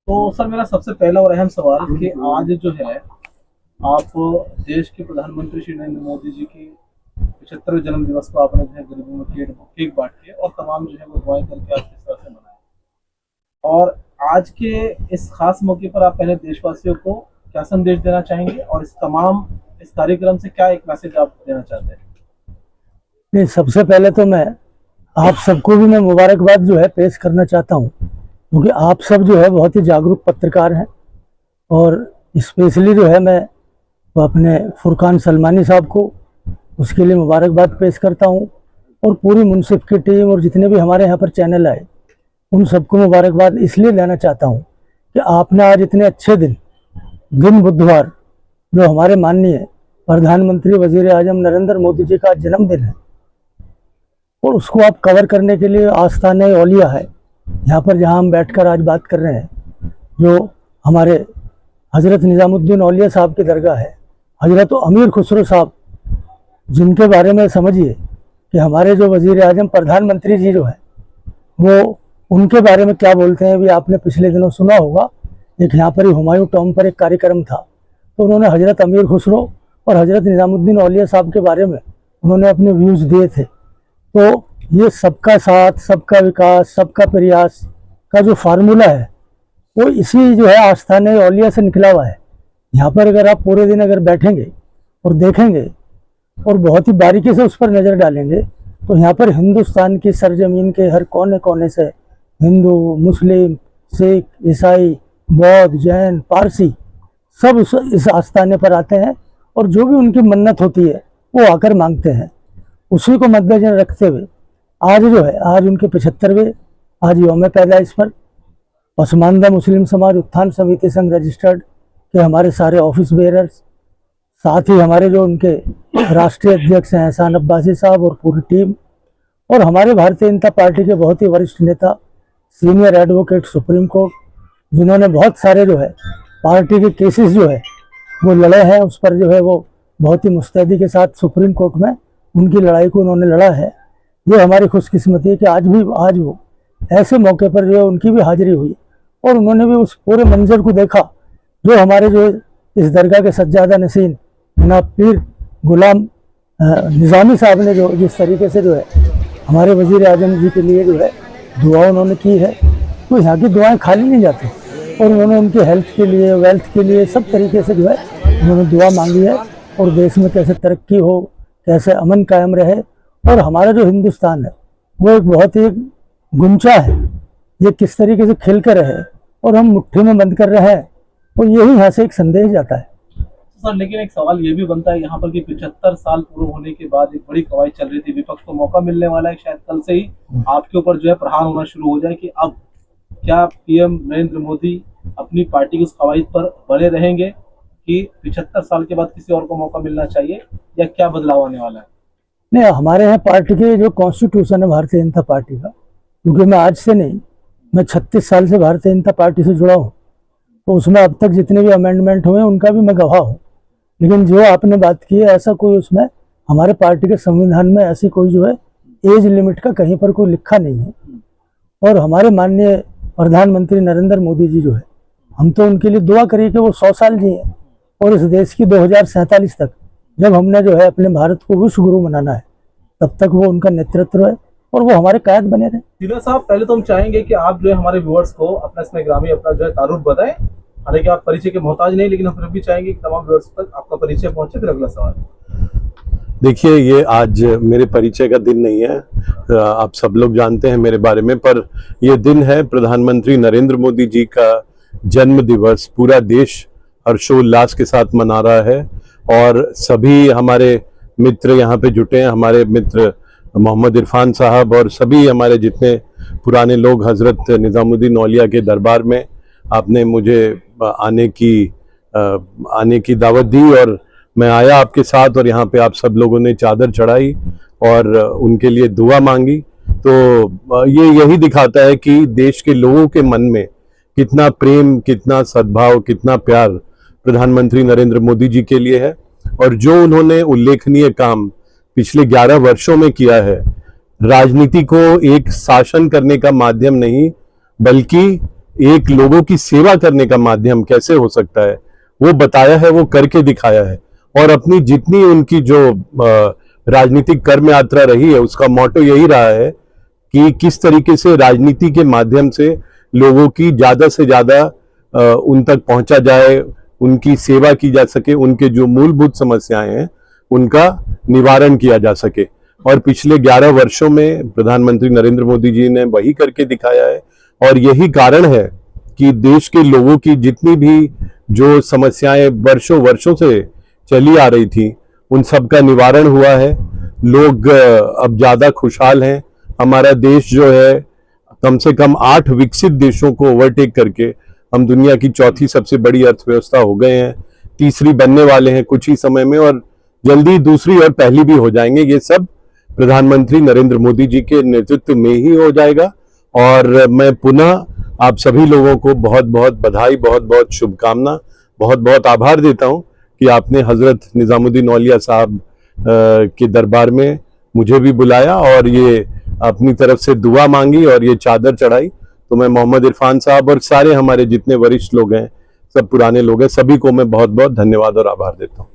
तो सर मेरा सबसे पहला और अहम सवाल कि आज जो है आप देश के प्रधानमंत्री श्री नरेंद्र मोदी जी की 75वें जन्म दिवस को आपने जो है गरीबों में केक बांट के और तमाम जो है वो दुआएं करके आप किस तरह से मनाए, और आज के इस खास मौके पर आप पहले देशवासियों को क्या संदेश देना चाहेंगे और इस कार्यक्रम से क्या एक मैसेज आप देना चाहते हैं? नहीं, सबसे पहले तो मैं आप सबको भी मैं मुबारकबाद जो है पेश करना चाहता हूँ, क्योंकि आप सब जो है बहुत ही जागरूक पत्रकार हैं। और स्पेशली जो है मैं वो अपने फुरकान सलमानी साहब को उसके लिए मुबारकबाद पेश करता हूँ, और पूरी मुनसिफ की टीम और जितने भी हमारे यहाँ पर चैनल आए उन सबको मुबारकबाद इसलिए देना चाहता हूँ कि आपने आज इतने अच्छे दिन बुधवार, जो हमारे माननीय प्रधानमंत्री वजीर आजम नरेंद्र मोदी जी का जन्मदिन है, और उसको आप कवर करने के लिए आस्थाने औलिया है यहाँ पर जहाँ हम बैठकर आज बात कर रहे हैं, जो हमारे हज़रत निज़ामुद्दीन औलिया साहब की दरगाह है, हज़रत अमीर खुसरो साहब, जिनके बारे में समझिए कि हमारे जो वज़ीर आज़म प्रधानमंत्री जी जो है वो उनके बारे में क्या बोलते हैं भी आपने पिछले दिनों सुना होगा। एक यहाँ पर ही हुमायूं टॉम पर एक कार्यक्रम था, तो उन्होंने हज़रत अमीर खुसरो और हज़रत निज़ामुद्दीन औलिया साहब के बारे में उन्होंने अपने व्यूज़ दिए थे। तो ये सबका साथ, सबका विकास, सबका प्रयास का जो फार्मूला है वो इसी जो है आस्थाने औलिया से निकला हुआ है। यहाँ पर अगर आप पूरे दिन अगर बैठेंगे और देखेंगे और बहुत ही बारीकी से उस पर नज़र डालेंगे तो यहाँ पर हिंदुस्तान की सरजमीन के हर कोने कोने से हिंदू, मुस्लिम, सिख, ईसाई, बौद्ध, जैन, पारसी सब इस आस्थाने पर आते हैं, और जो भी उनकी मन्नत होती है वो आकर मांगते हैं। उसी को मद्देनजर रखते हुए आज जो है आज उनके 75वें आज यौम पैदाइश पर पसमानदा मुस्लिम समाज उत्थान समिति संघ रजिस्टर्ड के हमारे सारे ऑफिस बेयरर्स, साथ ही हमारे जो उनके राष्ट्रीय अध्यक्ष हैं एहसान अब्बासी साहब और पूरी टीम, और हमारे भारतीय जनता पार्टी के बहुत ही वरिष्ठ नेता, सीनियर एडवोकेट सुप्रीम कोर्ट, जिन्होंने बहुत सारे जो है पार्टी के केसेस जो है वो लड़े हैं, उस पर जो है वो बहुत ही मुस्तैदी के साथ सुप्रीम कोर्ट में उनकी लड़ाई को उन्होंने लड़ा है। ये हमारी खुशकिस्मती है कि आज वो ऐसे मौके पर जो है उनकी भी हाजिरी हुई और उन्होंने भी उस पूरे मंजर को देखा जो हमारे जो इस दरगाह के सज्जादा नसीन जनाब पीर गुलाम निज़ामी साहब ने जो जिस तरीके से जो है हमारे वज़ीर आज़म जी के लिए जो है दुआ उन्होंने की है, तो यहाँ की दुआएं खाली नहीं जाती, और उन्होंने उनके हेल्थ के लिए, वेल्थ के लिए सब तरीके से जो है उन्होंने दुआ मांगी है, और देश में कैसे तरक्की हो, कैसे अमन कायम रहे, और हमारा जो हिंदुस्तान है वो एक बहुत ही गुंचा है, ये किस तरीके से खिल कर रहे और हम मुट्ठी में बंद कर रहे हैं, और यही यहाँ से एक संदेश जाता है। सर लेकिन एक सवाल ये भी बनता है यहाँ पर कि 75 साल पूरे होने के बाद एक बड़ी कवायद चल रही थी, विपक्ष को मौका मिलने वाला है शायद कल से ही आपके ऊपर जो है प्रहार होना शुरू हो जाए कि अब क्या पीएम नरेंद्र मोदी अपनी पार्टी की उस कवायद पर बने रहेंगे कि 75 साल के बाद किसी और को मौका मिलना चाहिए, या क्या बदलाव आने वाला है? नहीं, हमारे यहाँ पार्टी के जो कॉन्स्टिट्यूशन है भारतीय जनता पार्टी का, क्योंकि मैं आज से नहीं, मैं 36 साल से भारतीय जनता पार्टी से जुड़ा हूँ, तो उसमें अब तक जितने भी अमेंडमेंट हुए उनका भी मैं गवाह हूँ। लेकिन जो आपने बात की है, ऐसा कोई उसमें हमारे पार्टी के संविधान में ऐसी कोई जो है एज लिमिट का कहीं पर कोई लिखा नहीं है, और हमारे माननीय प्रधानमंत्री नरेंद्र मोदी जी जो है, हम तो उनके लिए दुआ करिए कि वो 100 साल जिए, और इस देश की 2047 तक जब हमने जो है अपने भारत को विश्व गुरु बनाना है तब तक वो उनका नेतृत्व है और वो हमारे कायद बने रहे। सीनियर साहब, पहले तो हम चाहेंगे कि आप जो है हमारे व्यूअर्स को अपना इसमें ग्रामीण अपना जो है तारुफ बताएं। हालांकि आप परिचय के मोहताज नहीं, लेकिन हम फिर भी चाहेंगे कि तमाम व्यूअर्स तक आपका परिचय पहुंचे। फिर अगला सवाल। देखिए, ये आज मेरे परिचय का दिन नहीं है, आप सब लोग जानते हैं मेरे बारे में, पर यह दिन है प्रधानमंत्री नरेंद्र मोदी जी का जन्म दिवस। पूरा देश हर्षोल्लास के साथ मना रहा है और सभी हमारे मित्र यहाँ पे जुटे हैं, हमारे मित्र मोहम्मद इरफान साहब और सभी हमारे जितने पुराने लोग हजरत निज़ामुद्दीन औलिया के दरबार में आपने मुझे आने की दावत दी और मैं आया आपके साथ, और यहाँ पे आप सब लोगों ने चादर चढ़ाई और उनके लिए दुआ मांगी। तो ये यही दिखाता है कि देश के लोगों के मन में कितना प्रेम, कितना सद्भाव, कितना प्यार प्रधानमंत्री नरेंद्र मोदी जी के लिए है, और जो उन्होंने उल्लेखनीय काम पिछले 11 वर्षों में किया है, राजनीति को एक शासन करने का माध्यम नहीं बल्कि एक लोगों की सेवा करने का माध्यम कैसे हो सकता है वो बताया है, वो करके दिखाया है। और अपनी जितनी उनकी जो राजनीतिक कर्म यात्रा रही है उसका मोटो यही रहा है कि किस तरीके से राजनीति के माध्यम से लोगों की ज्यादा से ज्यादा उन तक पहुंचा जाए, उनकी सेवा की जा सके, उनके जो मूलभूत समस्याएं हैं उनका निवारण किया जा सके। और पिछले 11 वर्षों में प्रधानमंत्री नरेंद्र मोदी जी ने वही करके दिखाया है। और यही कारण है कि देश के लोगों की जितनी भी जो समस्याएं वर्षों वर्षों से चली आ रही थी उन सब का निवारण हुआ है। लोग अब ज्यादा खुशहाल हैं। हमारा देश जो है कम से कम 8 विकसित देशों को ओवरटेक करके हम दुनिया की चौथी सबसे बड़ी अर्थव्यवस्था हो गए हैं, तीसरी बनने वाले हैं कुछ ही समय में, और जल्दी दूसरी और पहली भी हो जाएंगे। ये सब प्रधानमंत्री नरेंद्र मोदी जी के नेतृत्व में ही हो जाएगा। और मैं पुनः आप सभी लोगों को बहुत बहुत बधाई, बहुत बहुत शुभकामना, बहुत बहुत आभार देता हूं कि आपने हजरत निजामुद्दीन औलिया साहब के दरबार में मुझे भी बुलाया और ये अपनी तरफ से दुआ मांगी और ये चादर चढ़ाई। तो मैं मोहम्मद इरफान साहब और सारे हमारे जितने वरिष्ठ लोग हैं, सब पुराने लोग हैं, सभी को मैं बहुत बहुत धन्यवाद और आभार देता हूँ।